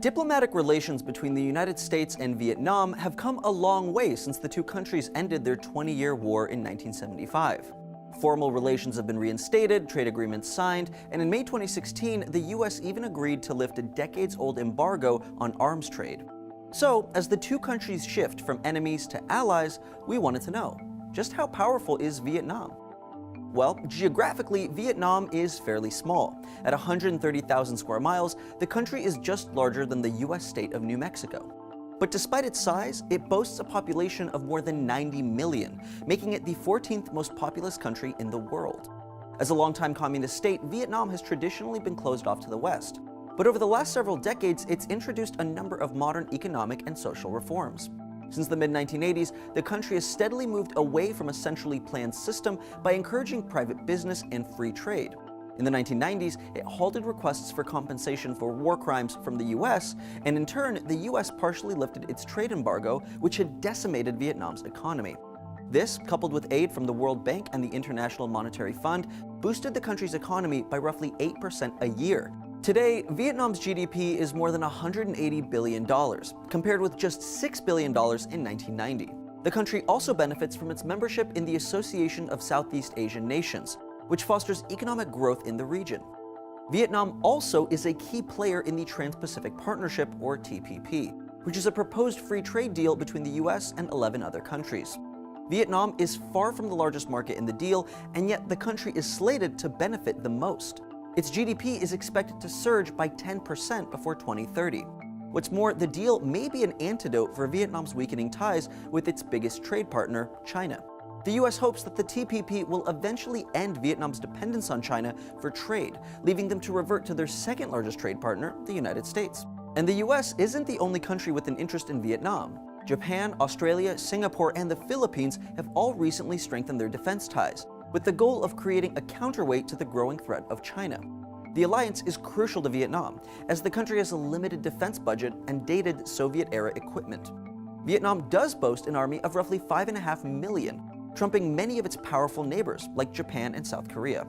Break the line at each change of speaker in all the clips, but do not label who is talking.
Diplomatic relations between the United States and Vietnam have come a long way since the two countries ended their 20-year war in 1975. Formal relations have been reinstated, trade agreements signed, and in May 2016, the US even agreed to lift a decades-old embargo on arms trade. So, as the two countries shift from enemies to allies, we wanted to know, just how powerful is Vietnam? Well, geographically, Vietnam is fairly small. At 130,000 square miles, the country is just larger than the US state of New Mexico. But despite its size, it boasts a population of more than 90 million, making it the 14th most populous country in the world. As a longtime communist state, Vietnam has traditionally been closed off to the West. But over the last several decades, it's introduced a number of modern economic and social reforms. Since the mid-1980s, the country has steadily moved away from a centrally planned system by encouraging private business and free trade. In the 1990s, it halted requests for compensation for war crimes from the US, and in turn, the US partially lifted its trade embargo, which had decimated Vietnam's economy. This, coupled with aid from the World Bank and the International Monetary Fund, boosted the country's economy by roughly 8% a year. Today, Vietnam's GDP is more than $180 billion, compared with just $6 billion in 1990. The country also benefits from its membership in the Association of Southeast Asian Nations, which fosters economic growth in the region. Vietnam also is a key player in the Trans-Pacific Partnership, or TPP, which is a proposed free trade deal between the US and 11 other countries. Vietnam is far from the largest market in the deal, and yet the country is slated to benefit the most. Its GDP is expected to surge by 10% before 2030. What's more, the deal may be an antidote for Vietnam's weakening ties with its biggest trade partner, China. The US hopes that the TPP will eventually end Vietnam's dependence on China for trade, leaving them to revert to their second largest trade partner, the United States. And the US isn't the only country with an interest in Vietnam. Japan, Australia, Singapore, and the Philippines have all recently strengthened their defense ties, with the goal of creating a counterweight to the growing threat of China. The alliance is crucial to Vietnam, as the country has a limited defense budget and dated Soviet-era equipment. Vietnam does boast an army of roughly 5.5 million, trumping many of its powerful neighbors like Japan and South Korea.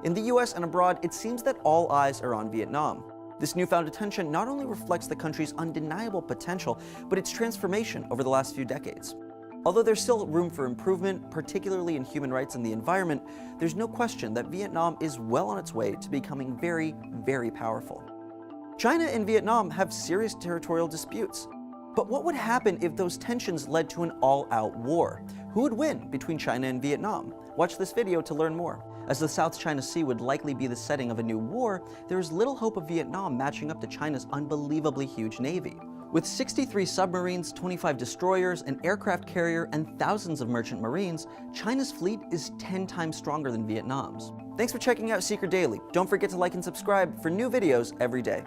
In the US and abroad, it seems that all eyes are on Vietnam. This newfound attention not only reflects the country's undeniable potential, but its transformation over the last few decades. Although there's still room for improvement, particularly in human rights and the environment, there's no question that Vietnam is well on its way to becoming very, very powerful. China and Vietnam have serious territorial disputes. But what would happen if those tensions led to an all-out war? Who would win between China and Vietnam? Watch this video to learn more. As the South China Sea would likely be the setting of a new war, there is little hope of Vietnam matching up to China's unbelievably huge navy. With 63 submarines, 25 destroyers, an aircraft carrier, and thousands of merchant marines, China's fleet is 10 times stronger than Vietnam's. Thanks for checking out Secret Daily. Don't forget to like and subscribe for new videos every day.